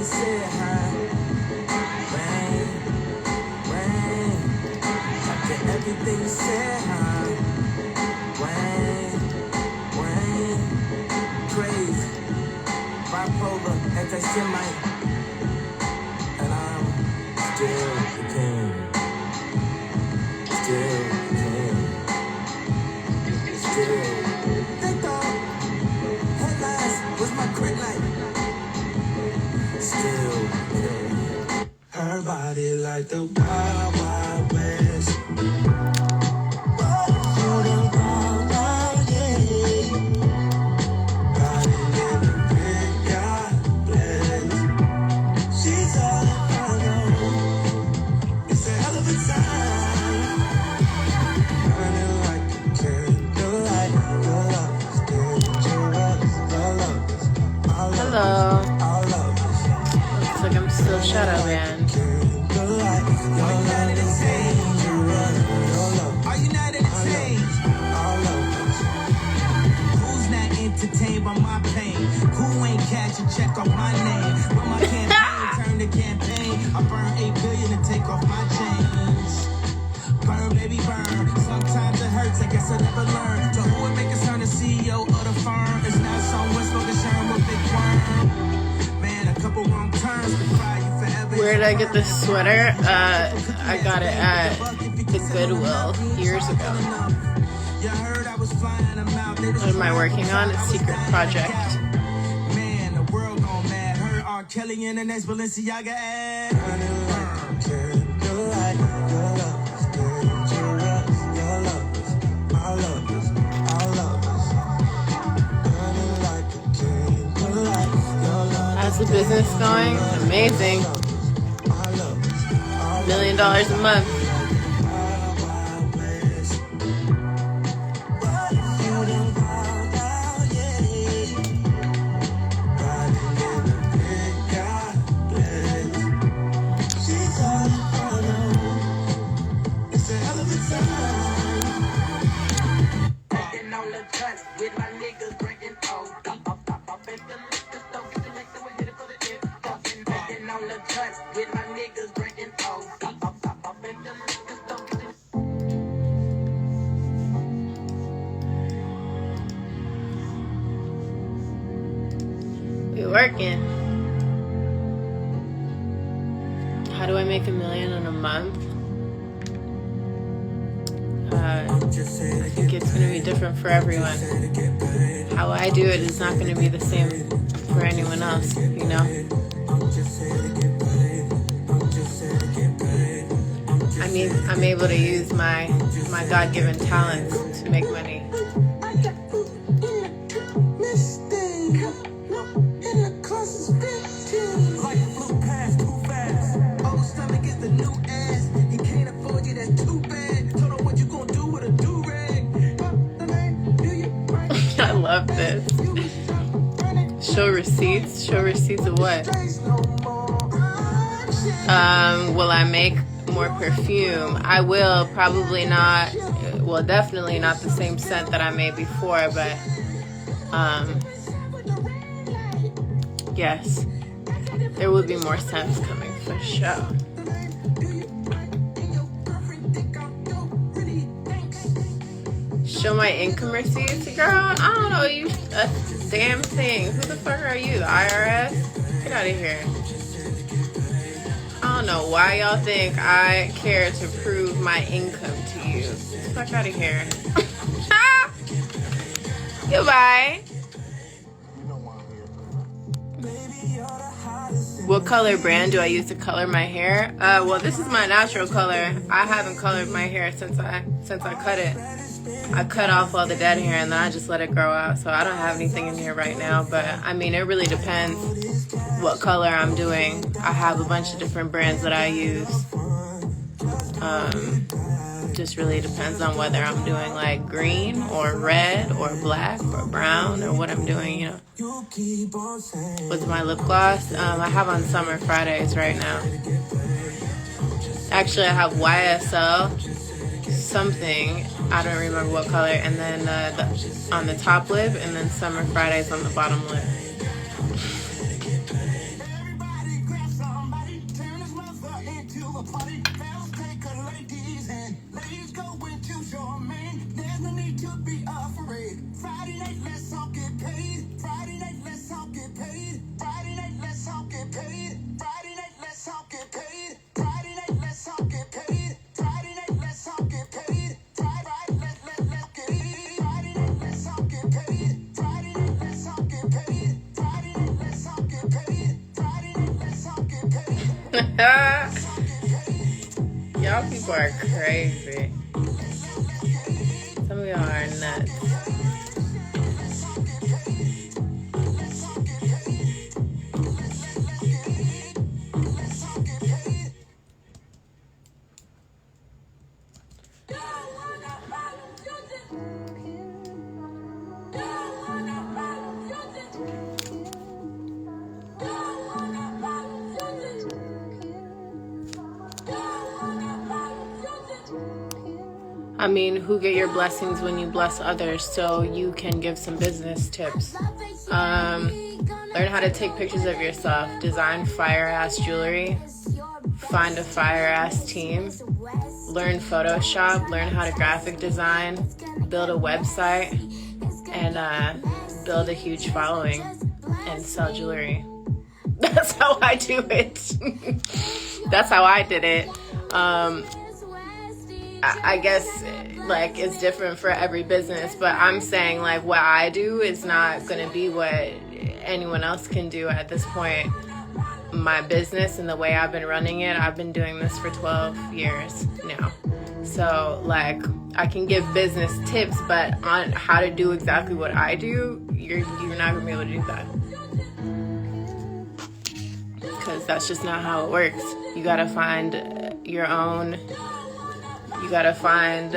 said, huh? Rain, rain. After everything you said, huh? Rain, rain. Crazy, bipolar, anti-Semite, and I'm still the king. Still the king. Still. They thought headlines was my kryptonite. Still the king. Her body like the wild, wild west. Hello. Looks like I'm still shadow banned. Who's not entertained by my pain? Who ain't cash a check off my name? When my campaign turned to campaign, I burned 8 billion to take off my chains. Burn, baby, burn. Sometimes it hurts, I guess I never learned. To who it make us turn the CEO of the firm? It's not someone smoking Sherm with big worm. Man, a couple wrong turns could fry you forever. Where did I get this sweater? I got it at the Goodwill years ago. What am I working on? A secret project. Man, the world gone mad. Her R. Kelly in the next Balenciaga ad. How's the business going? Amazing. $1 million a month. We working. How do I make $1 million in a month? I think it's going to be different for everyone. How I do it is not going to be the same for anyone else, you know? I mean, I'm able to use my God-given talents to make money. I love this. Show receipts? Show receipts of what? Will I make more perfume? I will. Probably not. Well, definitely not the same scent that I made before, but yes, there will be more scents coming for sure. Show my income receipts? Girl, I don't know you a damn thing. Who the fuck are you? The IRS? Get out of here. I don't know why y'all think I care to prove my income to you. Get the fuck out of here. Goodbye. What color brand do I use to color my hair? Well, this is my natural color. I haven't colored my hair since I cut it. I cut off all the dead hair and then I just let it grow out. So I don't have anything in here right now. But I mean, it really depends what color I'm doing. I have a bunch of different brands that I use. Just really depends on whether I'm doing like green or red or black or brown or what I'm doing, you know. What's my lip gloss? I have on Summer Fridays right now. Actually, I have YSL something. I don't remember what color. And then on the top lip, and then Summer Fridays on the bottom lip. party bells, take a lady's hand. Ladies go into your man. There's no need to be afraid. Friday night, let's all get paid. Friday night, let's all get paid. Friday night, let's all get paid. Friday night, let's all get paid. Friday night, let's all get paid. Friday night, let's all get paid. Friday night, let's get paid. Friday night, let's all get paid. Friday night, let's all get paid. Friday night, let's all get paid. Friday night, let's all get paid. Y'all people are crazy. Some of y'all are nuts. I mean, who get your blessings when you bless others? So you can give some business tips. Learn how to take pictures of yourself. Design fire-ass jewelry. Find a fire-ass team. Learn Photoshop. Learn how to graphic design. Build a website. And build a huge following. And sell jewelry. That's how I do it. That's how I did it. I guess like it's different for every business, but I'm saying like what I do is not going to be what anyone else can do at this point. My business and the way I've been running it, I've been doing this for 12 years now. So like I can give business tips, but on how to do exactly what I do, you're not going to be able to do that. Because that's just not how it works. You got to find your own. You gotta find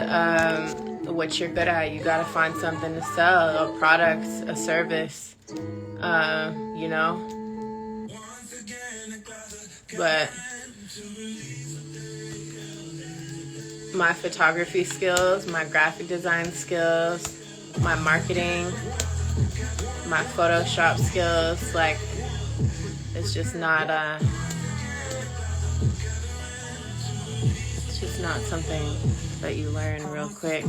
what you're good at. You gotta find something to sell, a product, a service, you know. But my photography skills, my graphic design skills, my marketing, my Photoshop skills, like it's just not not something that you learn real quick.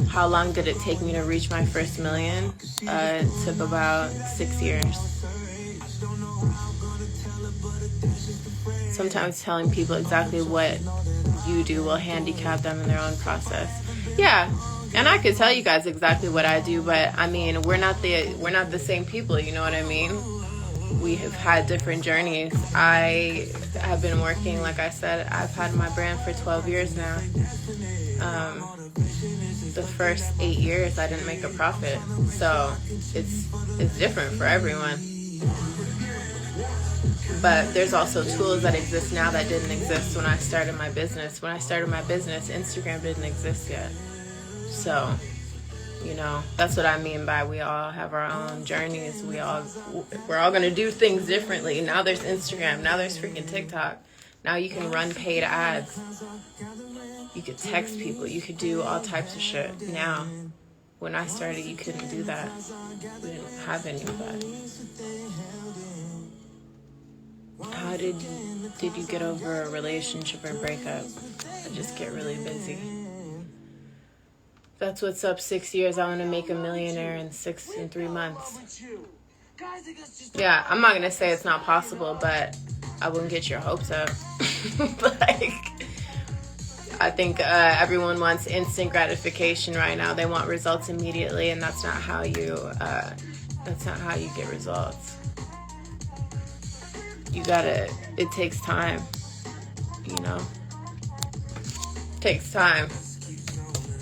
How long did it take me to reach my first million? It took about 6 years. Sometimes telling people exactly what you do will handicap them in their own process. Yeah, and I could tell you guys exactly what I do, but I mean, we're not the same people, you know what I mean? We have had different journeys. I have been working, like I said, I've had my brand for 12 years now. The first 8 years I didn't make a profit. So it's different for everyone. But there's also tools that exist now that didn't exist when I started my business. When I started my business, Instagram didn't exist yet. So, you know, that's what I mean by we all have our own journeys. We're all going to do things differently. Now there's Instagram. Now there's freaking TikTok. Now you can run paid ads. You could text people. You could do all types of shit. Now, when I started, you couldn't do that. We didn't have any of that. How did you get over a relationship or breakup? I just get really busy. That's what's up. 6 years. I want to make a millionaire in 3 months. Yeah, I'm not gonna say it's not possible, but I wouldn't get your hopes up. Like, I think everyone wants instant gratification right now. They want results immediately, and that's not how you get results. It takes time, you know? It takes time.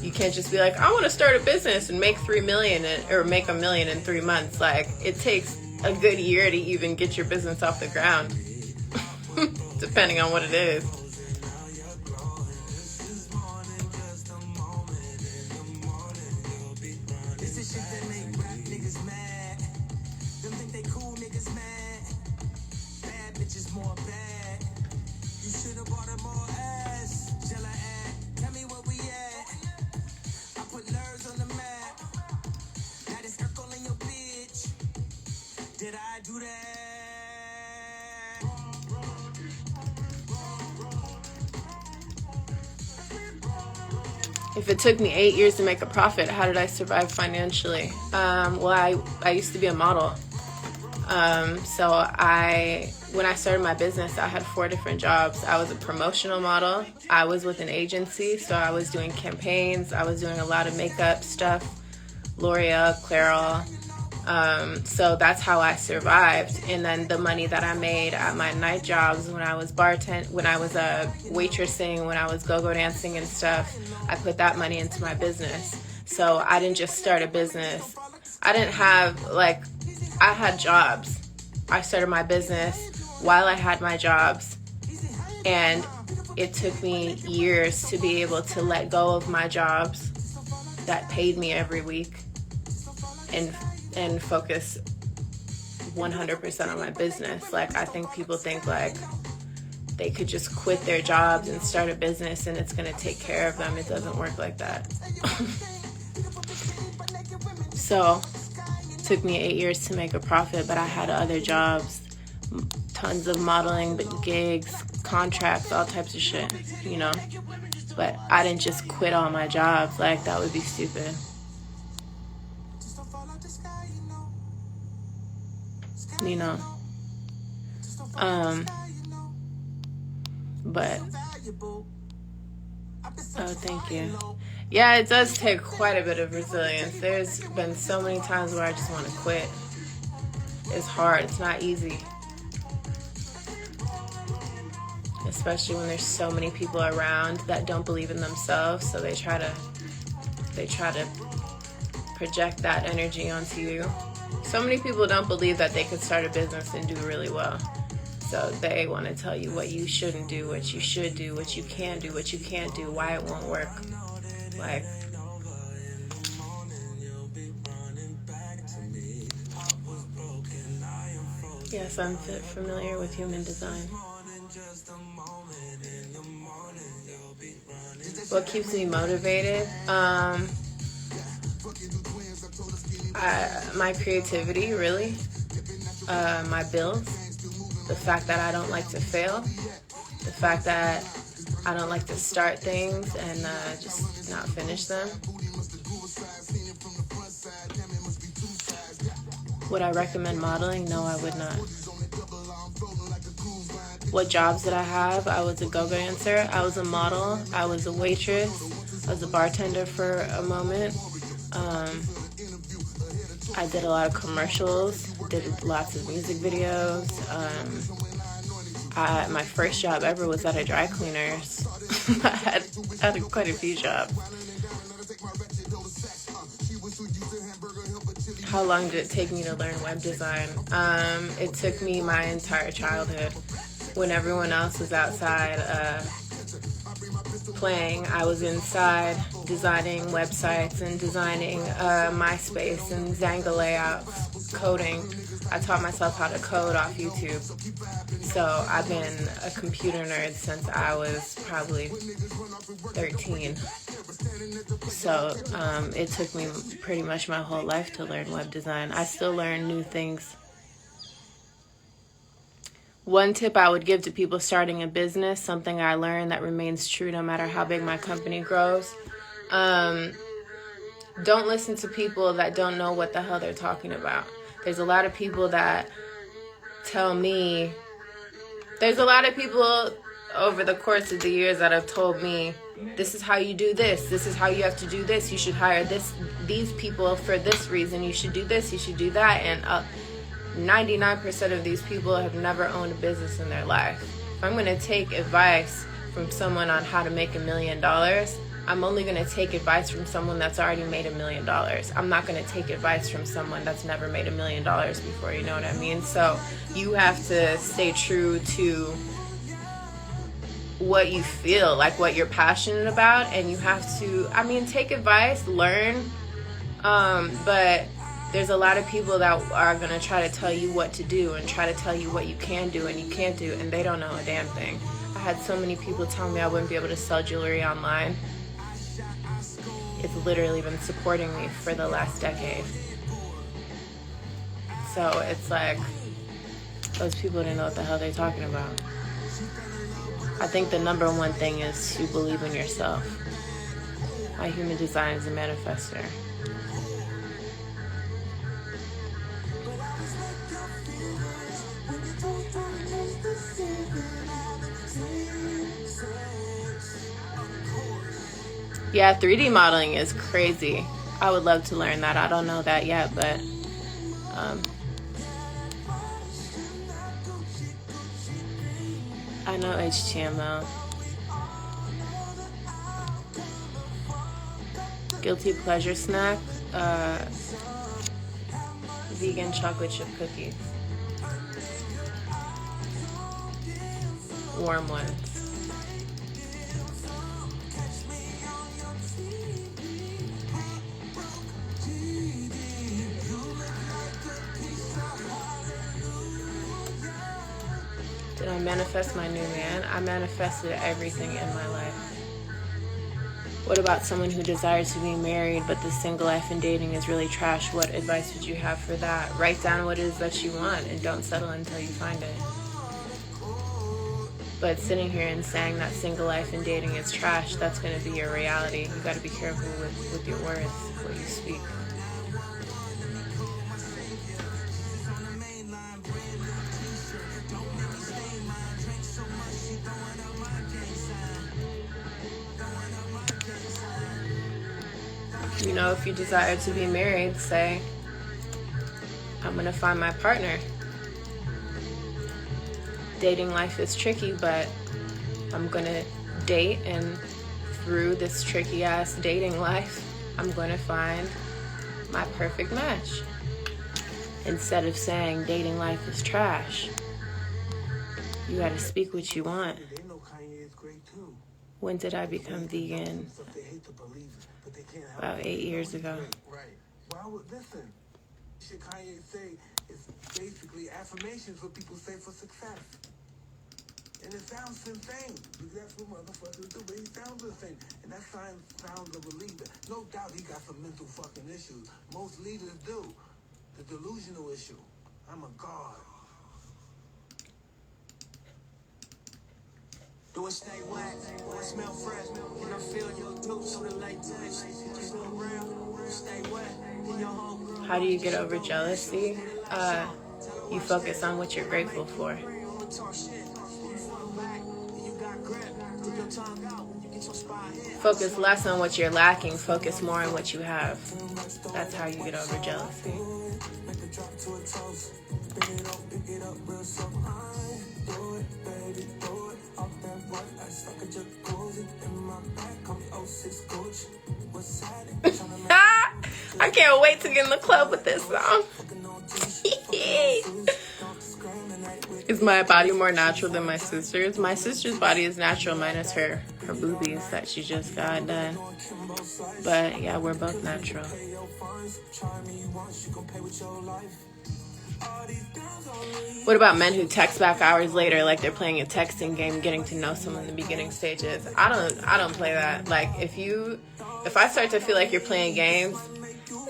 You can't just be like, I want to start a business and make $3 million or make $1 million in 3 months. Like, it takes a good year to even get your business off the ground, depending on what it is. Did I do that? If it took me 8 years to make a profit, how did I survive financially? Well, I used to be a model. So when I started my business, I had 4 different jobs. I was a promotional model. I was with an agency, so I was doing campaigns. I was doing a lot of makeup stuff, L'Oreal, Clairol. So that's how I survived. And then the money that I made at my night jobs, when I was when I was waitressing, when I was go-go dancing and stuff, I put that money into my business. So I didn't just start a business. I didn't have, like, I had jobs. I started my business while I had my jobs. And it took me years to be able to let go of my jobs that paid me every week and focus 100% on my business. Like, I think people think like they could just quit their jobs and start a business and it's gonna take care of them. It doesn't work like that. So it took me 8 years to make a profit, but I had other jobs, tons of modeling, gigs, contracts, all types of shit, you know? But I didn't just quit all my jobs. Like, that would be stupid. You know, but, oh, thank you. Yeah, it does take quite a bit of resilience. There's been so many times where I just want to quit. It's hard. It's not easy. Especially when there's so many people around that don't believe in themselves, so they try to project that energy onto you. So many people don't believe that they could start a business and do really well. So they want to tell you what you shouldn't do, what you should do, what you can do, what you can't do, why it won't work. Like, yes, I'm familiar with human design. What keeps me motivated? My creativity, really. My bills. The fact that I don't like to fail. The fact that I don't like to start things and just not finish them. Would I recommend modeling? No, I would not. What jobs did I have? I was a go-go dancer. I was a model. I was a waitress. I was a bartender for a moment. I did a lot of commercials, did lots of music videos. My first job ever was at a dry cleaner's. I had quite a few jobs. How long did it take me to learn web design? It took me my entire childhood. When everyone else was outside playing, I was inside designing websites and designing MySpace and Zanga layouts, coding. I taught myself how to code off YouTube. So I've been a computer nerd since I was probably 13. So it took me pretty much my whole life to learn web design. I still learn new things. One tip I would give to people starting a business, something I learned that remains true no matter how big my company grows. Don't listen to people that don't know what the hell they're talking about. There's a lot of people that tell me, there's a lot of people over the course of the years that have told me, this is how you do this is how you have to do this, you should hire these people for this reason, you should do this, you should do that, and 99% of these people have never owned a business in their life. If I'm going to take advice from someone on how to make $1 million, I'm only going to take advice from someone that's already made $1 million. I'm not going to take advice from someone that's never made $1 million before, you know what I mean? So you have to stay true to what you feel, like what you're passionate about, and you have to, take advice, learn, but there's a lot of people that are going to try to tell you what to do and try to tell you what you can do and you can't do, and they don't know a damn thing. I had so many people tell me I wouldn't be able to sell jewelry online. It's literally been supporting me for the last decade. So it's like, those people didn't know what the hell they're talking about. I think the number one thing is to believe in yourself. My human design is a manifester. Yeah, 3D modeling is crazy. I would love to learn that. I don't know that yet, but I know HTML. Guilty pleasure snack, vegan chocolate chip cookies. Warm ones. Did I manifest my new man? I manifested everything in my life. What about someone who desires to be married, but the single life and dating is really trash? What advice would you have for that? Write down what it is that you want and don't settle until you find it. But sitting here and saying that single life and dating is trash, that's going to be your reality. You got to be careful with your words, what you speak. You know, if you desire to be married, say, I'm going to find my partner. Dating life is tricky, but I'm going to date, and through this tricky ass dating life, I'm going to find my perfect match. Instead of saying dating life is trash, you got to speak what you want. When did I become vegan? About 8 years ago. Right. Why would listen? Shit Kanye say is basically affirmations what people say for success. And it sounds insane, because that's what motherfuckers do, but he sounds insane. And that sounds of a leader. No doubt he got some mental fucking issues. Most leaders do. The delusional issue. I'm a god. Do it stay wet, do it smell fresh, and I feel your tooth so the latex. Just look real, stay wet, in your home. How do you get over jealousy? You focus on what you're grateful for. Focus less on what you're lacking, focus more on what you have. That's how you get over jealousy. I can't wait to get in the club with this song. Is my body more natural than my sister's? My sister's body is natural minus her boobies that she just got done. But yeah, we're both natural. What about men who text back hours later like they're playing a texting game, getting to know someone in the beginning stages? I don't play that. Like if I start to feel like you're playing games,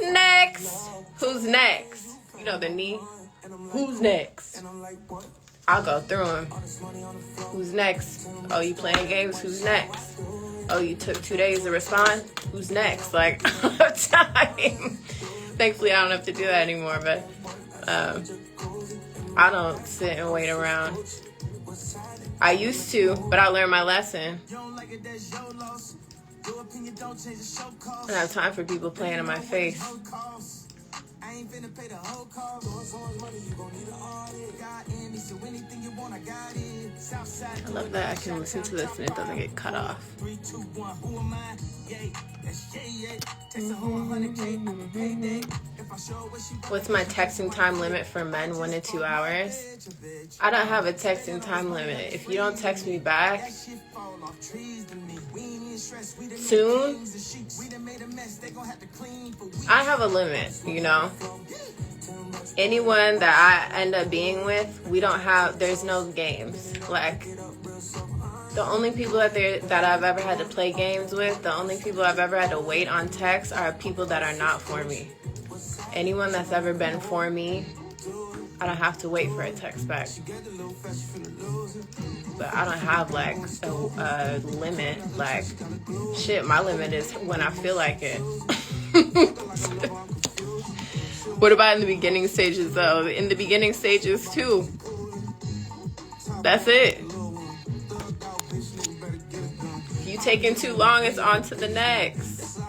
next. Who's next? You know the knee. Who's next? I'll go through them. Who's next? Oh, you playing games? Who's next? Oh, you took 2 days to respond? Who's next? Like, I don't have time. Thankfully, I don't have to do that anymore, but I don't sit and wait around. I used to, but I learned my lesson. I don't have time for people playing in my face. I love that I can listen to this and it doesn't get cut off. What's my texting time limit for men? 1 to 2 hours. I don't have a texting time limit. If you don't text me back soon, I have a limit, you know. Anyone that I end up being with, there's no games. Like, the only people that I've ever had to play games with, the only people I've ever had to wait on text are people that are not for me. Anyone that's ever been for me, I don't have to wait for a text back. But I don't have like a limit. Like, shit, my limit is when I feel like it. What about in the beginning stages though? In the beginning stages too. That's it. If you taking too long, it's on to the next.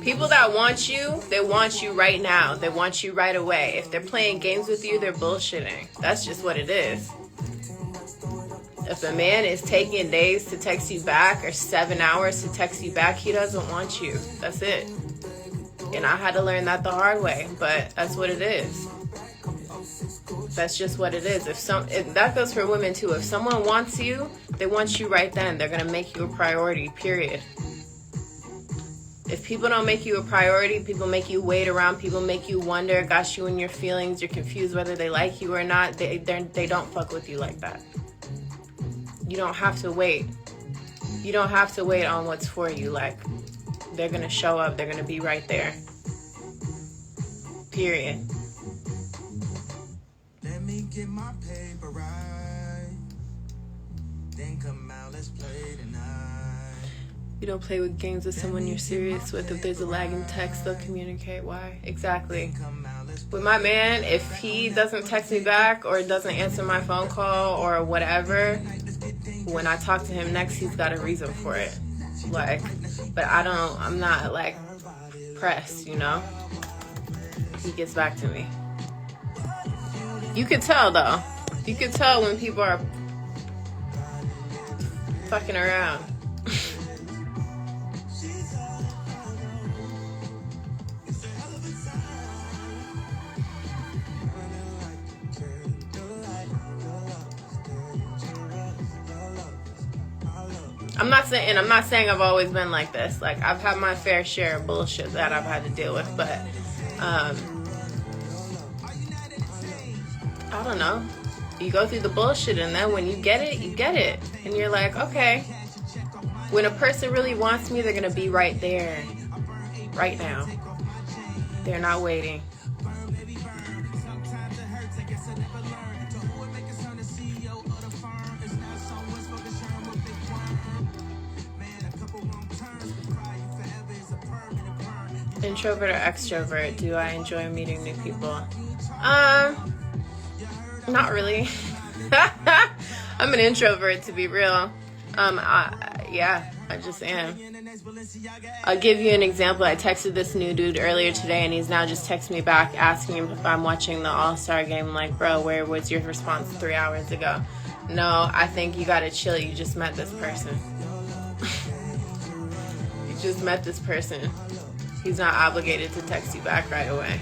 People that want you, they want you right now. They want you right away. If they're playing games with you, they're bullshitting. That's just what it is. If a man is taking days to text you back or 7 hours to text you back, he doesn't want you. That's it. And I had to learn that the hard way, but that's what it is. That's just what it is. If that goes for women too. If someone wants you, they want you right then. They're gonna make you a priority, period. If people don't make you a priority, people make you wait around, people make you wonder, got you in your feelings, you're confused whether they like you or not, they don't fuck with you like that. You don't have to wait. You don't have to wait on what's for you. Like, they're gonna show up, they're gonna be right there. Period. Let me get my paper right. Then come out, let's play tonight. You don't play with games with someone you're serious with. If there's a lagging text, they'll communicate. Why? Exactly. With my man, if he doesn't text me back or doesn't answer my phone call or whatever, when I talk to him next, he's got a reason for it. Like, but I'm not like pressed, you know? He gets back to me. You could tell though. You could tell when people are fucking around. I'm not saying I've always been like this. Like, I've had my fair share of bullshit that I've had to deal with, but I don't know. You go through the bullshit, and then when you get it, you get it. And you're like, okay. When a person really wants me, they're gonna be right there. Right now. They're not waiting. Introvert or extrovert? Do I enjoy meeting new people? Not really. I'm an introvert, to be real. I just am. I'll give you an example. I texted this new dude earlier today, and he's now just texted me back asking him if I'm watching the All-Star game. I'm like, bro, where was your response 3 hours ago? No, I think you gotta chill. You just met this person. You just met this person. He's not obligated to text you back right away.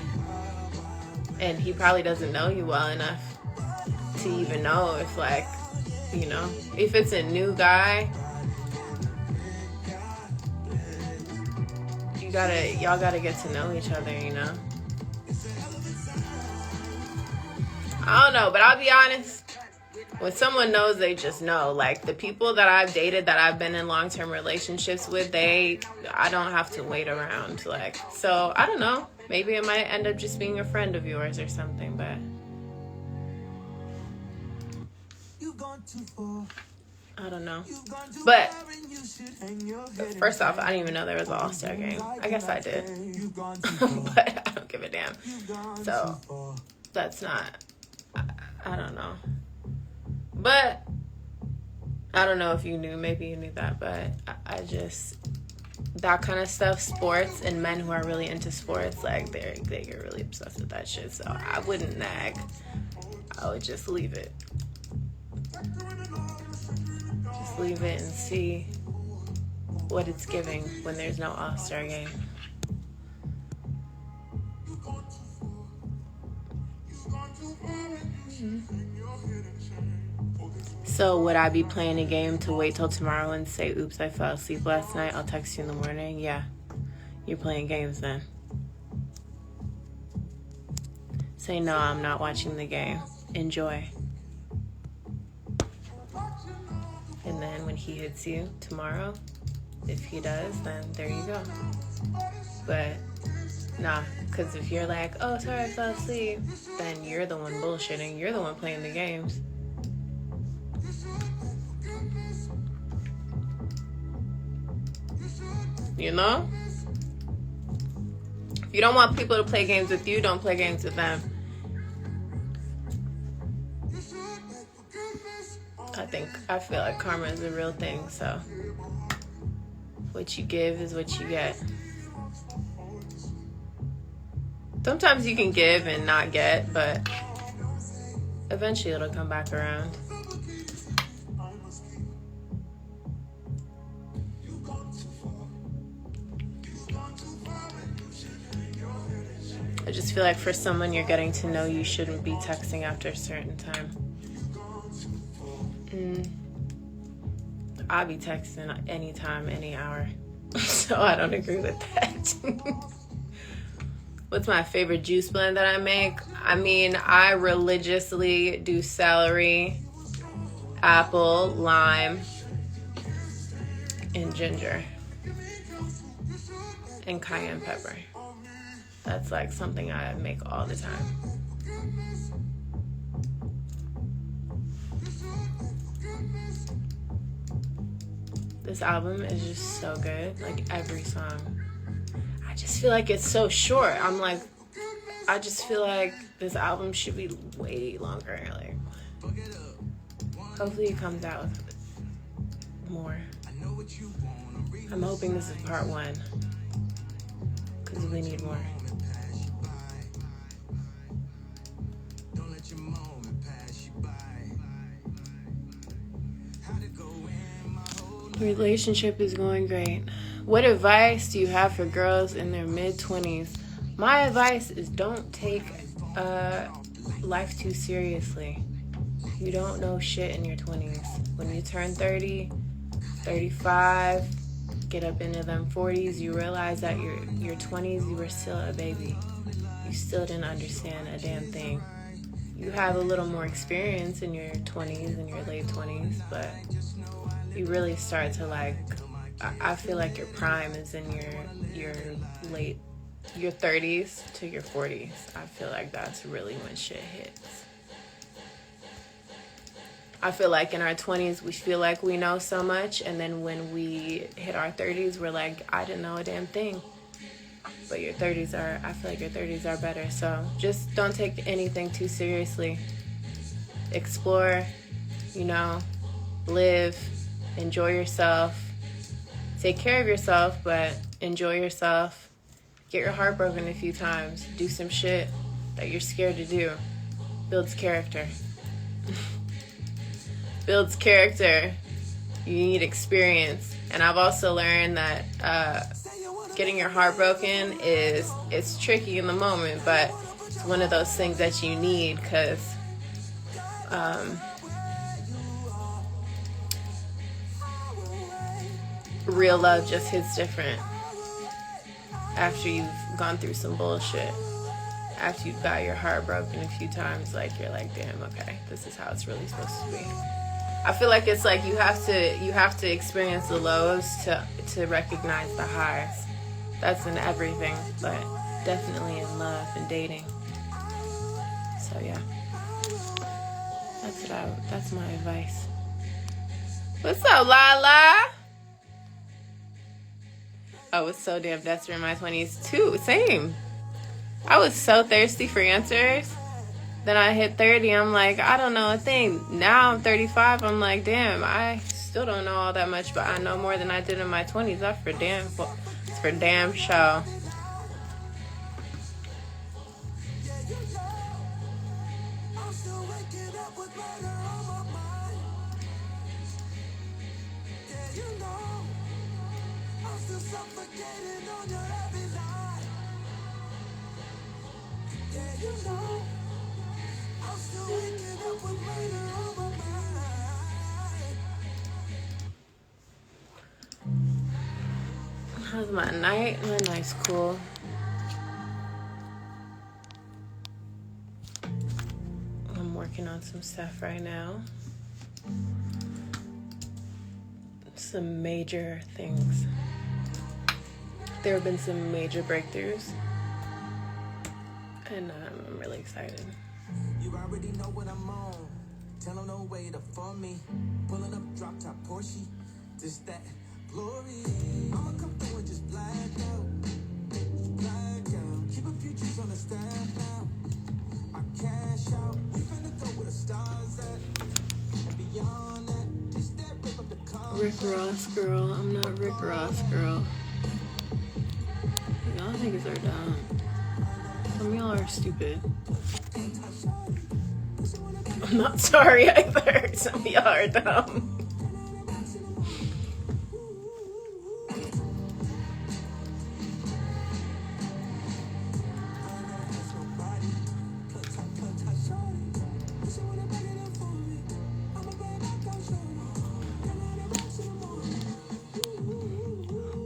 And he probably doesn't know you well enough to even know if, like, you know, if it's a new guy, y'all gotta get to know each other, you know? I don't know, but I'll be honest. When someone knows, they just know. Like, the people that I've dated, that I've been in long-term relationships with, I don't have to wait around. Like, so, I don't know. Maybe it might end up just being a friend of yours or something, but I don't know. But first off, I didn't even know there was an All-Star game. I guess I did. But I don't give a damn. So, that's not, I don't know. But I don't know if you knew. Maybe you knew that, but I just, that kind of stuff, sports and men who are really into sports, like, they get really obsessed with that shit. So I wouldn't nag. I would just leave it. Just leave it and see what it's giving when there's no All-Star game. So would I be playing a game to wait till tomorrow and say, oops, I fell asleep last night, I'll text you in the morning? Yeah, you're playing games then. Say, no, I'm not watching the game. Enjoy. And then when he hits you tomorrow, if he does, then there you go. But nah, because if you're like, oh, sorry, I fell asleep, then you're the one bullshitting. You're the one playing the games. You know? If you don't want people to play games with you, don't play games with them. I feel like karma is a real thing, so what you give is what you get. Sometimes you can give and not get, but eventually it'll come back around. I just feel like for someone you're getting to know, you shouldn't be texting after a certain time. I'll be texting anytime, any hour. So I don't agree with that. What's my favorite juice blend that I make? I mean, I religiously do celery, apple, lime, and ginger. And cayenne pepper. That's like something I make all the time. This album is just so good, like every song. I just feel like it's so short. I just feel like this album should be way longer. Like, hopefully it comes out with more. I'm hoping this is part 1, because we need more. Relationship is going great. What advice do you have for girls in their mid-20s? My advice is don't take life too seriously. You don't know shit in your 20s. When you turn 30, 35, get up into them 40s, you realize that your 20s, you were still a baby. You still didn't understand a damn thing. You have a little more experience in your 20s and your late 20s, but you really start to I feel like your prime is in your 30s to your 40s. I feel like that's really when shit hits. I feel like in our 20s, we feel like we know so much, and then when we hit our 30s, we're like, I didn't know a damn thing. But I feel like your 30s are better. So just don't take anything too seriously. Explore, live, enjoy yourself. Take care of yourself, but enjoy yourself. Get your heart broken a few times. Do some shit that you're scared to do. Builds character. Builds character. You need experience. And I've also learned that getting your heart broken it's tricky in the moment, but it's one of those things that you need, because real love just hits different after you've gone through some bullshit. After you've got your heart broken a few times, you're like, damn, okay, this is how it's really supposed to be. I feel like it's like you have to experience the lows to recognize the highs. That's in everything, but definitely in love and dating. So yeah, that's my advice. What's up, Lala? I was so damn desperate in my 20s too. Same. I was so thirsty for answers. Then I hit 30. I'm like, I don't know a thing. Now I'm 35. I'm like, damn, I still don't know all that much, but I know more than I did in my 20s. That's for damn sure. How's my night? My night's cool. I'm working on some stuff right now. Some major things. there have been some major breakthroughs, and I'm really excited. You already know what I'm on. Tell them no way to for me. Pulling up, drop top Porsche. Just that glory. I'ma come through and just black out. Black out. Keep a few G's on the stand now. I cash out. We finna go where the stars at. And beyond that, just that rip up the car. Rick Ross girl. I'm not Rick Ross girl. Y'all niggas are dumb. Some of y'all are stupid. I'm not sorry either. Some of y'all are dumb.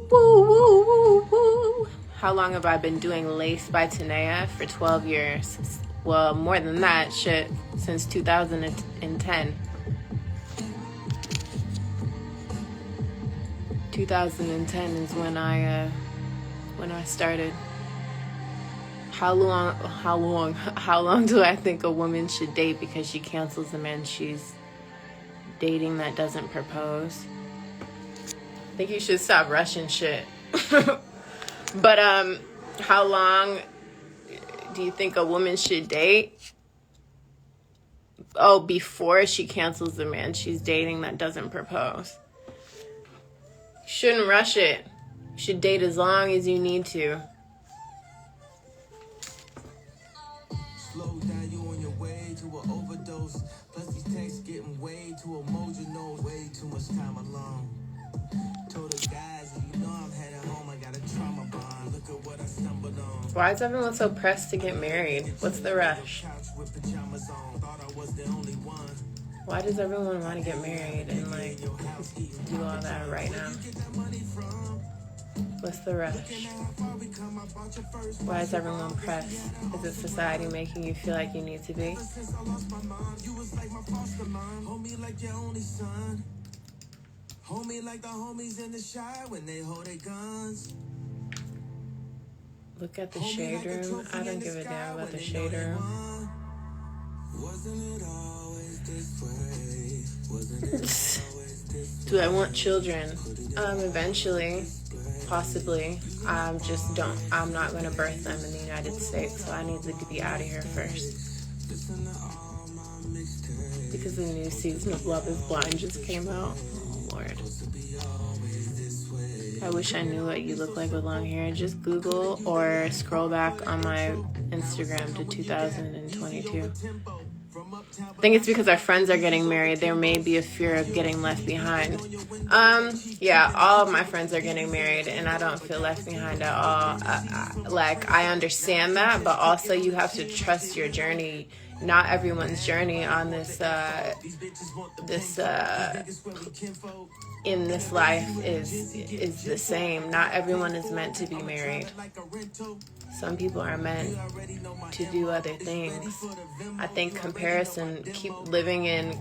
Woo, woo, woo, woo. How long have I been doing Lace by Tanaya? For 12 years. Well, more than that, shit, since 2010. 2010 is when I started. How long do I think a woman should date because she cancels the man she's dating that doesn't propose? I think you should stop rushing shit. But how long do you think a woman should date? Oh, before she cancels the man she's dating that doesn't propose. You shouldn't rush it. You should date as long as you need to. Slow down, you on your way to an overdose. Plus these texts getting way too emotional. Way too much time alone. Told the guys, you know I'm headed home. I got a trauma bond. Look at what I stumbled on. Why is everyone so pressed to get married? What's the rush? Why does everyone want to get married and like do all that right now? What's the rush? Why is everyone pressed? Is it society making you feel like you need to be? Hold me like the homies in the shy when they hold their guns. Look at the shade room. I don't give a damn about the shade room. Wasn't it always this way? Wasn't it always this way? Do I want children? Eventually, possibly. I'm not going to birth them in the United States, so I need to be out of here first. Because the new season of Love is Blind just came out. Oh, Lord. I wish I knew what you look like with long hair. Just Google or scroll back on my Instagram to 2022. I think it's because our friends are getting married. There may be a fear of getting left behind. Yeah, all of my friends are getting married, and I don't feel left behind at all. I understand that, but also you have to trust your journey. Not everyone's journey on this in this life is the same. Not everyone is meant to be married. Some people are meant to do other things. I think comparison, keep living in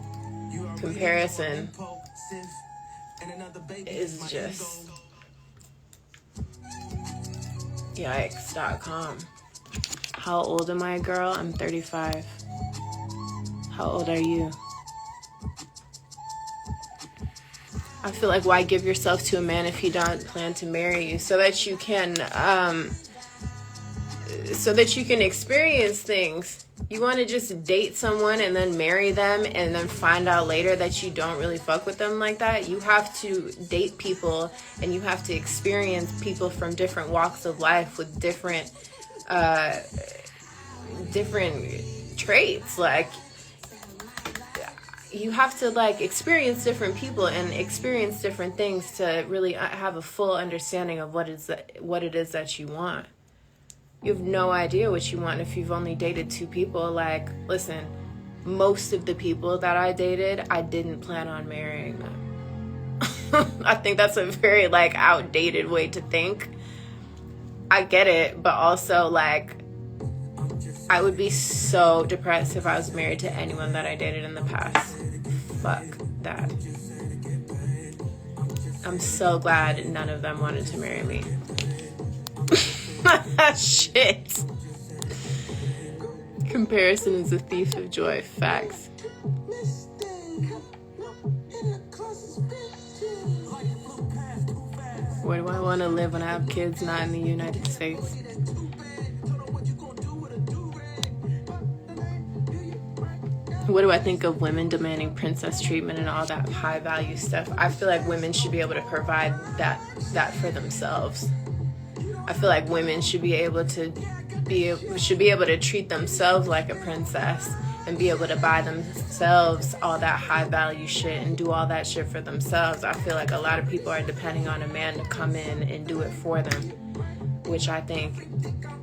comparison is just yikes.com. How old am I, girl? I'm 35. How old are you? I feel like why give yourself to a man if he don't plan to marry you? So that you can experience things. You want to just date someone and then marry them and then find out later that you don't really fuck with them like that? You have to date people and you have to experience people from different walks of life with different traits. Like, you have to experience different people and experience different things to really have a full understanding of what it is that you want. You have no idea what you want if you've only dated two people. Listen, most of the people that I dated, I didn't plan on marrying them. I think that's a very outdated way to think. I get it, but also I would be so depressed if I was married to anyone that I dated in the past. Fuck that. I'm so glad none of them wanted to marry me. Shit. Comparison is a thief of joy. Facts. Where do I want to live when I have kids not in the United States? What do I think of women demanding princess treatment and all that high value stuff? I feel like women should be able to provide that for themselves. I feel like women should be able to treat themselves like a princess and be able to buy themselves all that high value shit and do all that shit for themselves. I feel like a lot of people are depending on a man to come in and do it for them, which I think,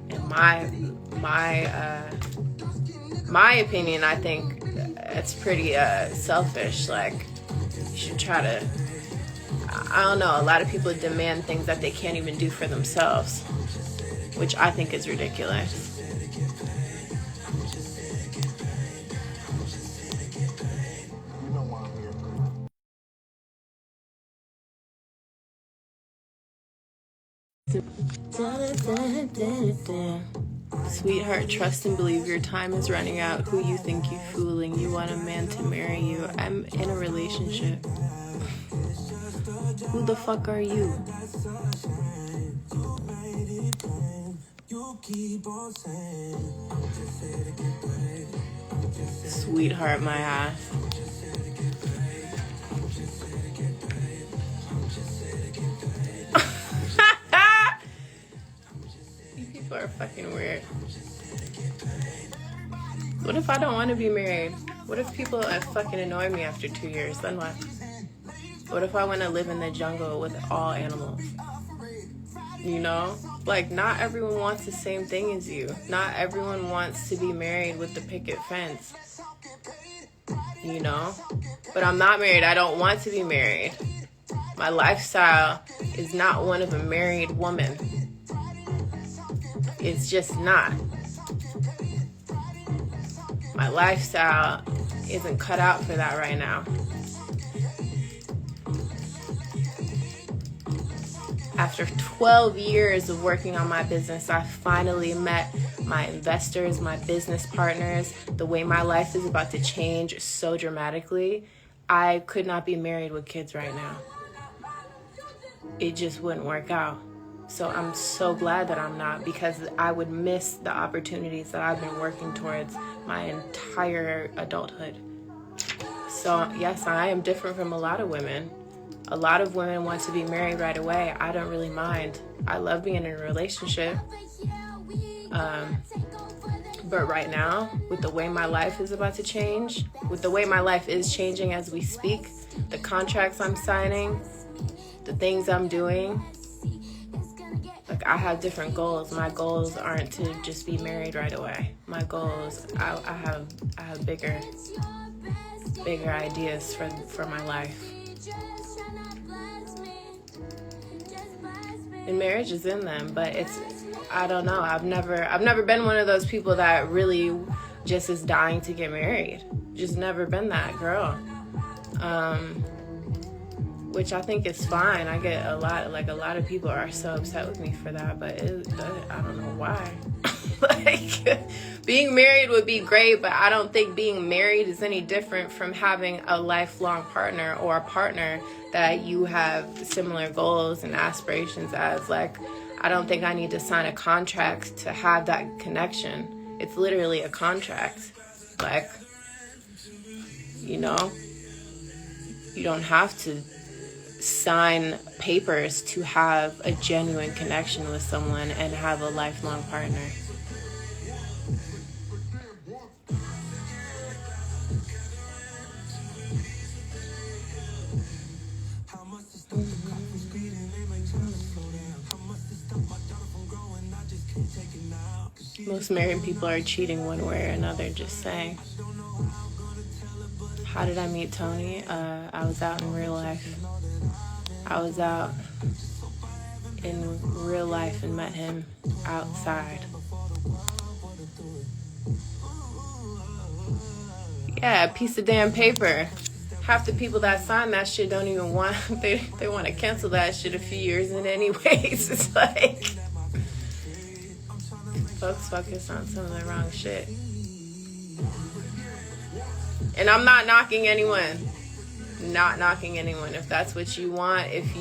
in my opinion, I think it's pretty selfish. Like, you should try to, I don't know, a lot of people demand things that they can't even do for themselves, which I think is ridiculous. Sweetheart, trust and believe your time is running out. Who you think you fooling? You want a man to marry you. I'm in a relationship. Who the fuck are you? Sweetheart, my ass. You people are fucking weird. What if I don't want to be married? What if people fucking annoy me after 2 years? Then what? What if I want to live in the jungle with all animals? You know? Like, not everyone wants the same thing as you. Not everyone wants to be married with the picket fence. You know? But I'm not married. I don't want to be married. My lifestyle is not one of a married woman. It's just not. My lifestyle isn't cut out for that right now. After 12 years of working on my business, I finally met my investors, my business partners. The way my life is about to change so dramatically, I could not be married with kids right now. It just wouldn't work out. So I'm so glad that I'm not, because I would miss the opportunities that I've been working towards my entire adulthood. So yes, I am different from a lot of women. A lot of women want to be married right away. I don't really mind. I love being in a relationship. But right now, with the way my life is about to change, with the way my life is changing as we speak, the contracts I'm signing, the things I'm doing, like, I have different goals. My goals aren't to just be married right away. My goals, I have bigger ideas for my life. And marriage is in them, but I don't know. I've never been one of those people that really just is dying to get married. Just never been that girl. Which I think is fine. I get a lot of people are so upset with me for that, but I don't know why. Like, being married would be great, but I don't think being married is any different from having a lifelong partner or a partner that you have similar goals and aspirations as. Like, I don't think I need to sign a contract to have that connection. It's literally a contract. Like, you know, you don't have to sign papers to have a genuine connection with someone and have a lifelong partner. Most married people are cheating one way or another, just saying. How did I meet Tony? I was out in real life. I was out in real life and met him outside. Yeah, a piece of damn paper. Half the people that sign that shit don't even want, they want to cancel that shit a few years in anyways. It's like, folks focus on some of the wrong shit. And I'm not knocking anyone. Not knocking anyone. If that's what you want, if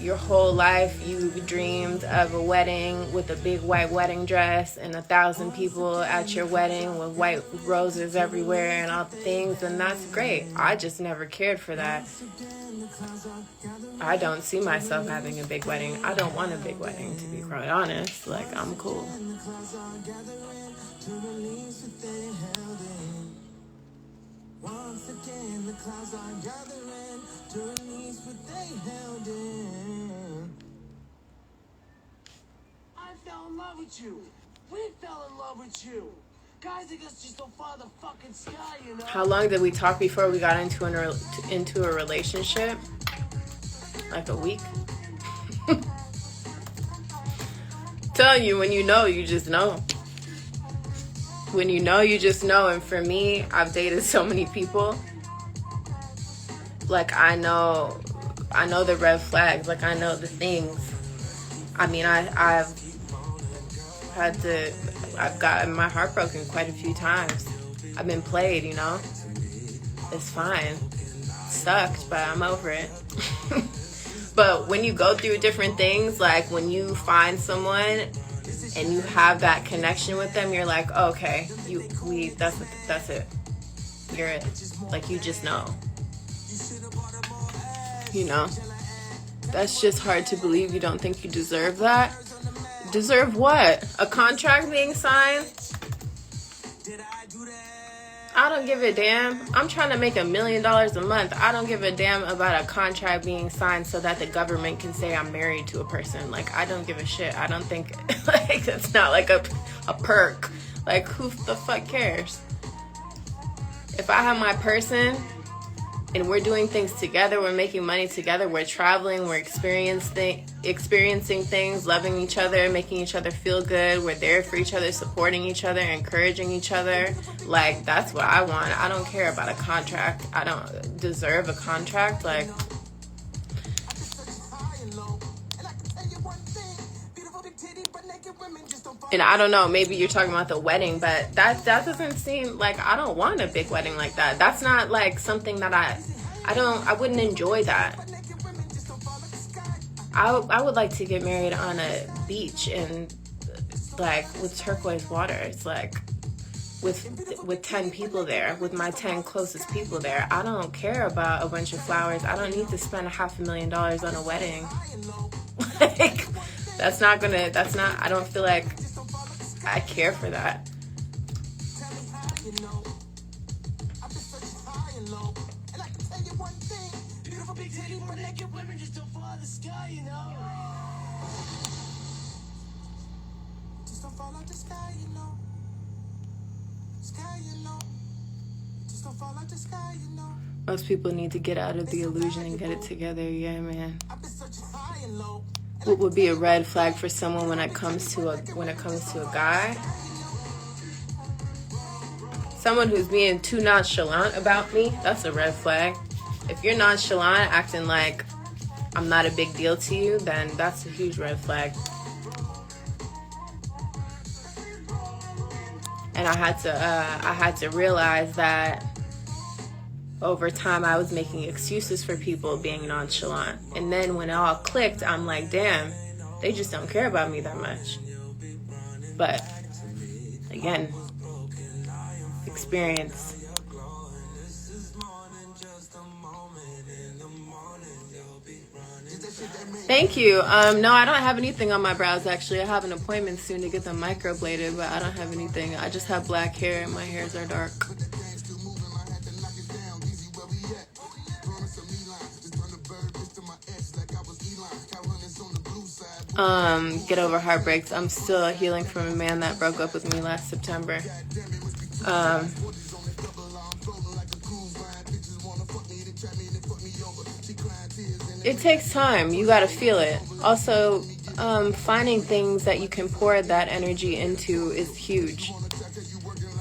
your whole life you dreamed of a wedding with a big white wedding dress and 1,000 people at your wedding with white roses everywhere and all the things, then that's great. I just never cared for that. I don't see myself having a big wedding. I don't want a big wedding, to be quite honest. Like, I'm cool. Once again, the clouds are gathering to release what they held in. I fell in love with you. We fell in love with you. Guys, I guess just don't follow the fucking sky, you know. How long did we talk before we got into a relationship? Like a week. Telling you, when you know, you just know. When you know, you just know. And for me, I've dated so many people. Like, I know the red flags. Like, I know the things. I mean, I've gotten my heart broken quite a few times. I've been played, you know. It's fine. It sucked, but I'm over it. But when you go through different things, like when you find someone and you have that connection with them, you're like, oh, okay, that's it. You're it. Like, you just know. You know? That's just hard to believe. You don't think you deserve that? Deserve what? A contract being signed? I don't give a damn. I'm trying to make $1 million a month. I don't give a damn about a contract being signed so that the government can say I'm married to a person. Like, I don't give a shit. I don't think, like, that's not like a perk. Like, who the fuck cares? If I have my person and we're doing things together, we're making money together, we're traveling, we're experiencing things, loving each other, making each other feel good, we're there for each other, supporting each other, encouraging each other. Like, that's what I want. I don't care about a contract. I don't deserve a contract. Like, and I don't know, maybe you're talking about the wedding, but that doesn't seem like, I don't want a big wedding like that. That's not like something that I wouldn't enjoy that. I would like to get married on a beach and like with turquoise water. It's like with 10 people there, with my 10 closest people there. I don't care about a bunch of flowers. I don't need to spend $500,000 on a wedding. Like, I don't feel like I care for that. Most people need to get out of the illusion and get it together. Yeah, man. What would be a red flag for someone when it comes to a guy? Someone who's being too nonchalant about me, that's a red flag. If you're nonchalant, acting like I'm not a big deal to you, then that's a huge red flag. And I had to realize that over time I was making excuses for people being nonchalant. And then when it all clicked, I'm like, damn, they just don't care about me that much. But again, experience. Thank you. No, I don't have anything on my brows, actually. I have an appointment soon to get them microbladed, but I don't have anything. I just have black hair and my hairs are dark. Get over heartbreaks. I'm still healing from a man that broke up with me last September. It takes time. You gotta feel it. Also, finding things that you can pour that energy into is huge.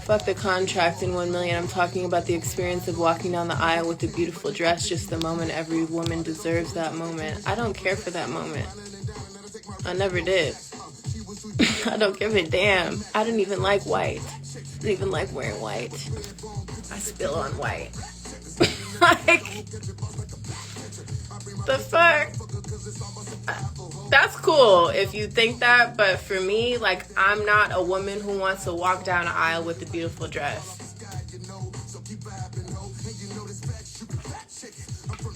Fuck the contract in 1 million. I'm talking about the experience of walking down the aisle with a beautiful dress, just the moment. Every woman deserves that moment. I don't care for that moment. I never did. I don't give a damn. I don't even like white. I don't even like wearing white. I spill on white. Like, the fuck? That's cool if you think that, but for me, like, I'm not a woman who wants to walk down an aisle with a beautiful dress.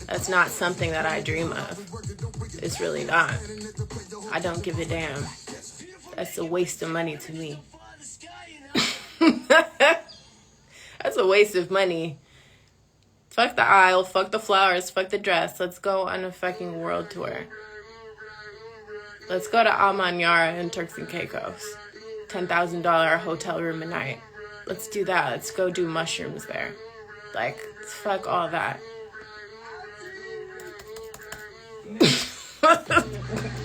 That's not something that I dream of. It's really not. I don't give a damn. That's a waste of money to me. That's a waste of money. Fuck the aisle, fuck the flowers, fuck the dress. Let's go on a fucking world tour. Let's go to Almanyara and Turks and Caicos. $10,000 hotel room a night. Let's do that. Let's go do mushrooms there. Like, fuck all that.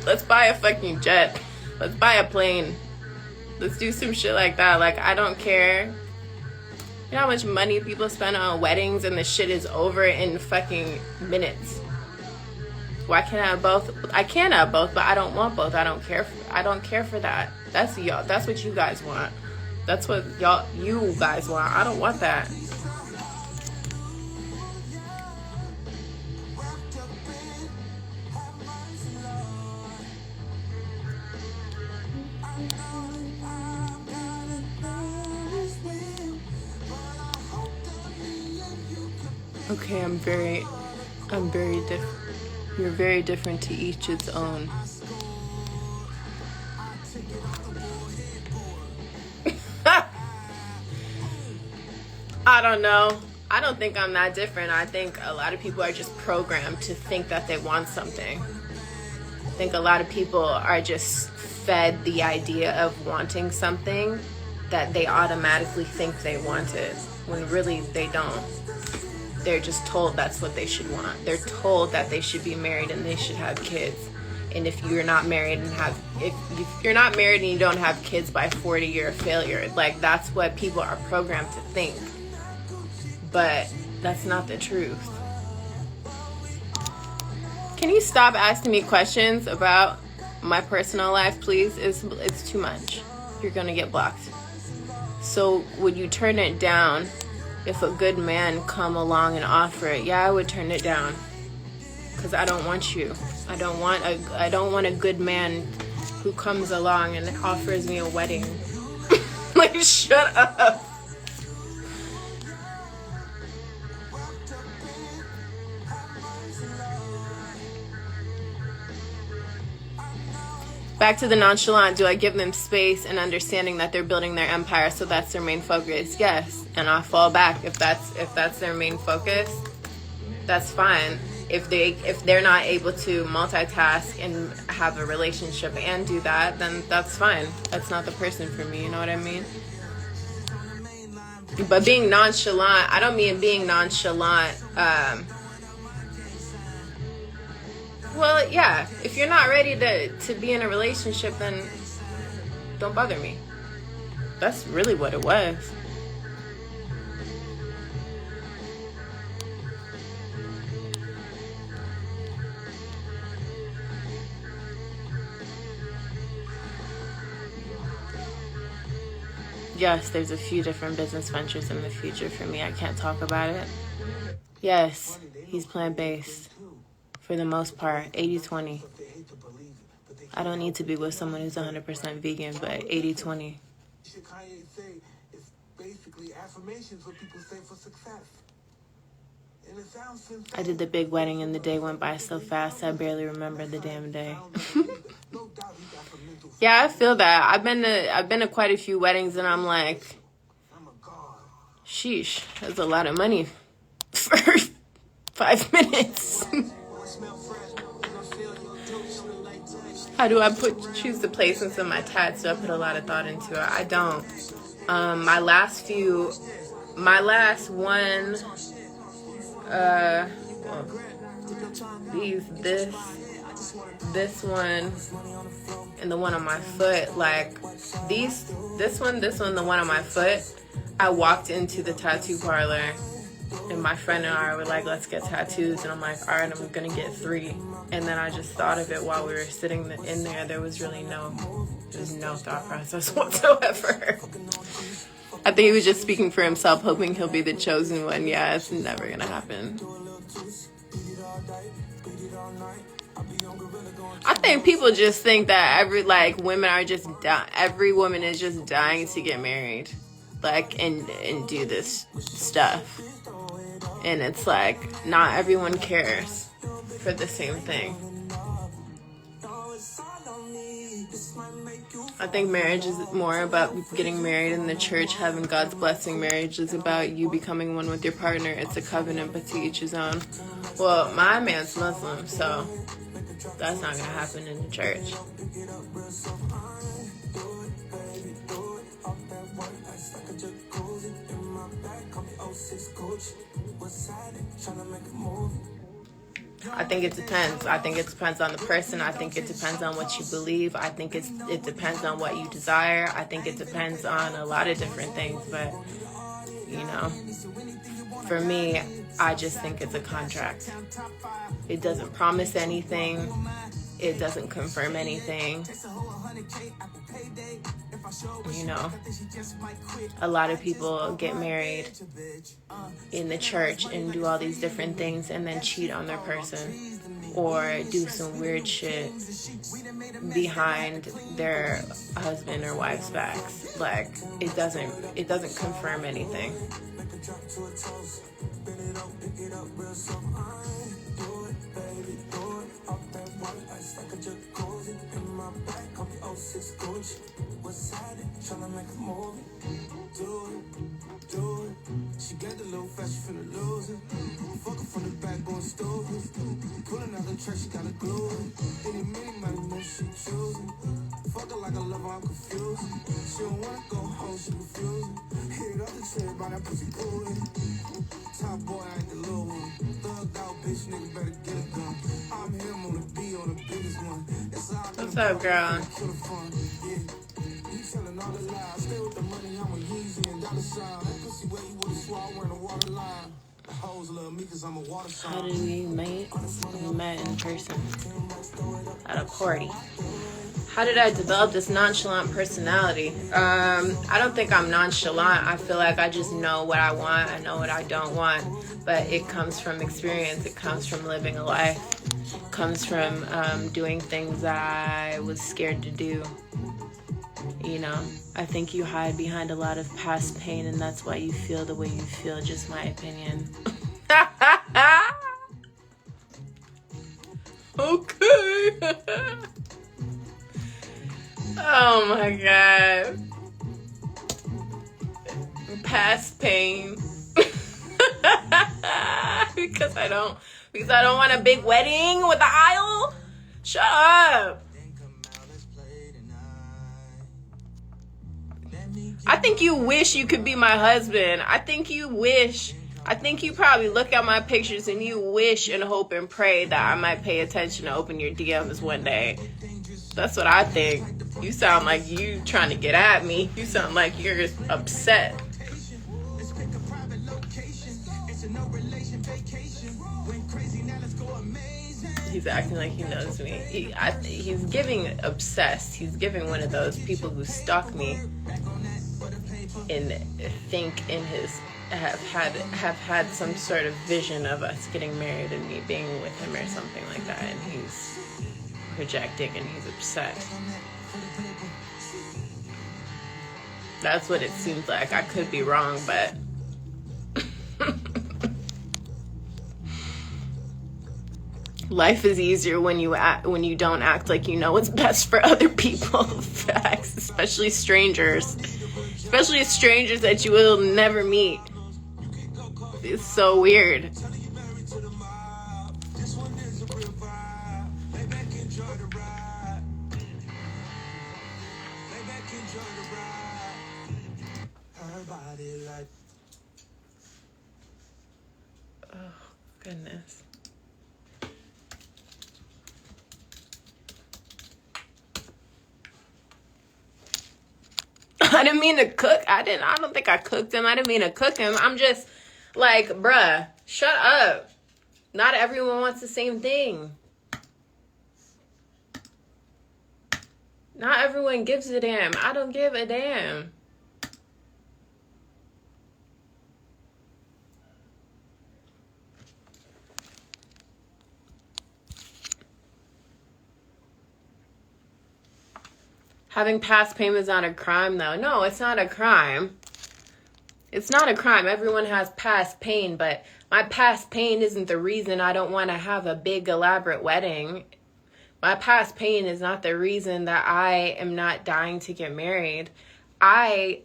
Let's buy a fucking jet. Let's buy a plane. Let's do some shit like that. Like, I don't care. You know how much money people spend on weddings and the shit is over in fucking minutes? Why can't I have both? I can have both, but I don't want both. I don't care for that. That's y'all. That's what you guys want. That's what you guys want. I don't want that. Okay, I'm very different. You're very different, to each its own. I don't know. I don't think I'm that different. I think a lot of people are just programmed to think that they want something. I think a lot of people are just fed the idea of wanting something that they automatically think they want it, when really they don't. They're just told that's what they should want. They're told that they should be married and they should have kids. And if you're not married and if you're not married and you don't have kids by 40, you're a failure. Like, that's what people are programmed to think. But that's not the truth. Can you stop asking me questions about my personal life, please? It's too much. You're gonna get blocked. So would you turn it down if a good man come along and offer it? Yeah, I would turn it down, because I don't want you. I don't want a good man who comes along and offers me a wedding. Like, shut up. Back to the nonchalant. Do I give them space and understanding that they're building their empire, so that's their main focus? Yes. And I fall back. If that's their main focus, that's fine. If they're not able to multitask and have a relationship and do that, then that's fine. That's not the person for me, you know what I mean? But being nonchalant, I don't mean being nonchalant. Well, yeah, if you're not ready to be in a relationship, then don't bother me. That's really what it was. Yes, there's a few different business ventures in the future for me. I can't talk about it. Yes, he's plant-based. For the most part, 80-20. I don't need to be with someone who's 100% vegan, but 80-20. I did the big wedding and the day went by so fast I barely remember the damn day. Yeah, I feel that. I've been to quite a few weddings and I'm like, sheesh, that's a lot of money for 5 minutes. How do I choose the placements of my tats? Do I put a lot of thought into it? I don't. My last one, this one, and the one on my foot, like this one, the one on my foot, I walked into the tattoo parlor And my friend and I were like, let's get tattoos. And I'm like, all right, I'm going to get 3. And then I just thought of it while we were sitting in there. There was really no thought process whatsoever. I think he was just speaking for himself, hoping he'll be the chosen one. Yeah, it's never going to happen. I think people just think that every woman is just dying to get married, like, and do this stuff. And it's like, not everyone cares for the same thing. I think marriage is more about getting married in the church, having God's blessing. Marriage is about you becoming one with your partner. It's a covenant, but to each his own. Well, my man's Muslim, so that's not going to happen in the church. I think it depends. I think it depends on the person. I think it depends on what you believe. I think it depends on what you desire. I think it depends on a lot of different things. But, you know, for me, I just think it's a contract. It doesn't promise anything. It doesn't confirm anything. You know, a lot of people get married in the church and do all these different things and then cheat on their person or do some weird shit behind their husband or wife's backs. Like, it doesn't confirm anything. She got the little fast, she finna lose it. Fuck her from the back, going stupid. Pulling out the track, she got a glue it. Any minute, might know she choosing. Fuck her like I love her, I'm confused. She don't wanna go home, she confused. Hit up the chair, by that pussy cool it. Top boy, I ain't the little one. Thugged out, bitch, nigga better get it done. I'm him on the B, on the biggest one. What's up, girl? Telling all the lies, stay with the money, I'm a Yeezy and dollar sign. That pussy where you would've swore I wearing a water line. The hoes love me cause I'm a water sign. How did we meet? We met in person at a party. How did I develop this nonchalant personality? I don't think I'm nonchalant. I feel like I just know what I want. I know what I don't want. But it comes from experience. It comes from living a life. It comes from doing things that I was scared to do. You know, I think you hide behind a lot of past pain, and that's why you feel the way you feel. Just my opinion. Okay. Oh my God. Past pain. because I don't want a big wedding with an aisle. Shut up. I think you wish you could be my husband. I think you probably look at my pictures and you wish and hope and pray that I might pay attention to open your DMs one day. That's what I think. You sound like you trying to get at me. You sound like you're upset. He's acting like he knows me. He's giving obsessed. He's giving one of those people who stalk me and think in his have had some sort of vision of us getting married and me being with him or something like that, and he's projecting and he's upset. That's what it seems like. I could be wrong, but life is easier when you don't act like you know what's best for other people. Facts, especially strangers that you will never meet. It's so weird. Oh, goodness. I didn't mean to cook. I don't think I cooked him. I didn't mean to cook him. I'm just Like, bruh, shut up. Not everyone wants the same thing. Not everyone gives a damn. I don't give a damn. Having past pain is not a crime, though. No, it's not a crime. It's not a crime. Everyone has past pain, but my past pain isn't the reason I don't want to have a big, elaborate wedding. My past pain is not the reason that I am not dying to get married. I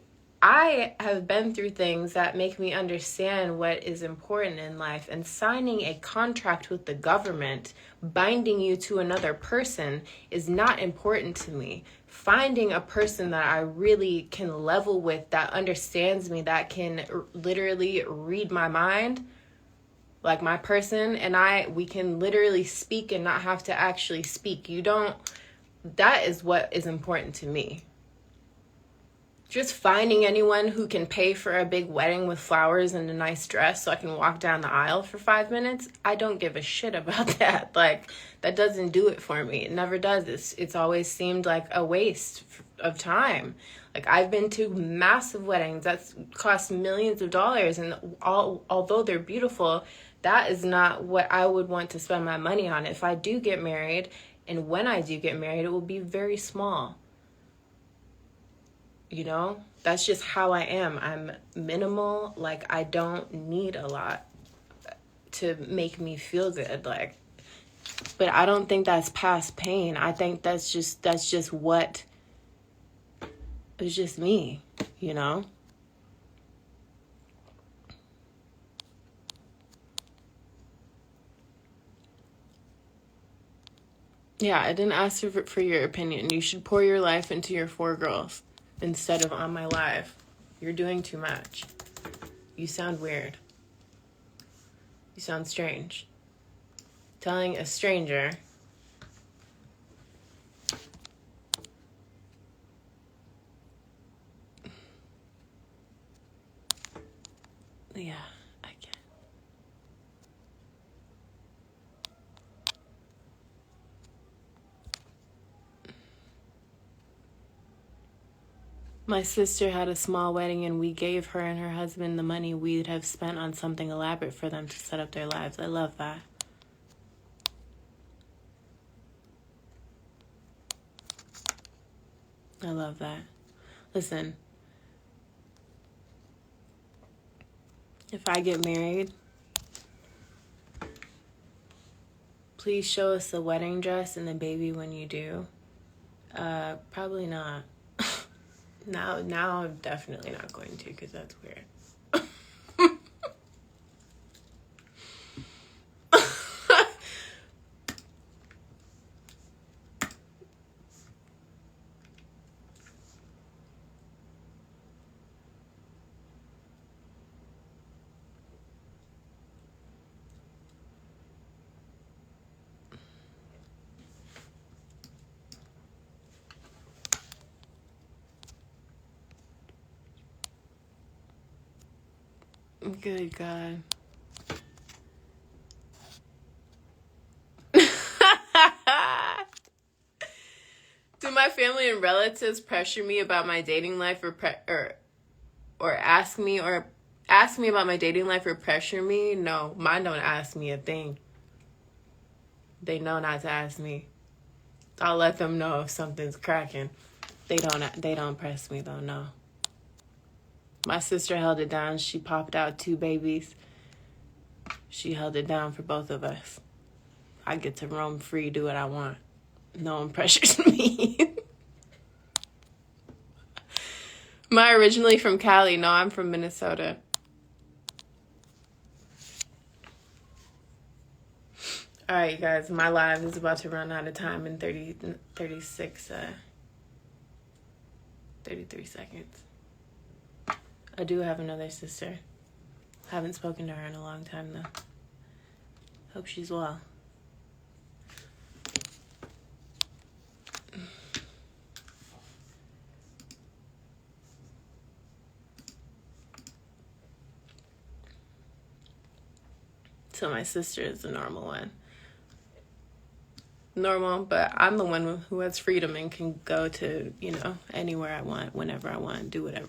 have been through things that make me understand what is important in life, and signing a contract with the government, binding you to another person, is not important to me. Finding a person that I really can level with, that understands me, that can literally read my mind, like my person and we can literally speak and not have to actually speak. That is what is important to me. Just finding anyone who can pay for a big wedding with flowers and a nice dress so I can walk down the aisle for 5 minutes, I don't give a shit about that. Like, that doesn't do it for me. It never does. It's always seemed like a waste of time. Like, I've been to massive weddings that's cost millions of dollars, and although they're beautiful, that is not what I would want to spend my money on. If I do get married, and when I do get married, it will be very small. You know, that's just how I am. I'm minimal. Like, I don't need a lot to make me feel good. Like, but I don't think that's past pain. I think that's just what, it's just me, you know? Yeah, I didn't ask for your opinion. You should pour your life into your 4 girls instead of on my live. You're doing too much. You sound weird. You sound strange. Telling a stranger yeah, I get. My sister had a small wedding, and we gave her and her husband the money we'd have spent on something elaborate for them to set up their lives. I love that. I love that. Listen, if I get married, please show us the wedding dress and the baby when you do. Probably not. Now I'm definitely not going to, because that's weird. Good God. Do my family and relatives pressure me about my dating life or ask me about my dating life or pressure me? No, mine don't ask me a thing. They know not to ask me. I'll let them know if something's cracking. They don't press me though, no. My sister held it down. She popped out 2 babies. She held it down for both of us. I get to roam free, do what I want. No one pressures me. Am I originally from Cali? No, I'm from Minnesota. All right, you guys, my live is about to run out of time in 33 seconds. I do have another sister. Haven't spoken to her in a long time, though. Hope she's well. So my sister is the normal one. Normal, but I'm the one who has freedom and can go to, you know, anywhere I want, whenever I want, do whatever.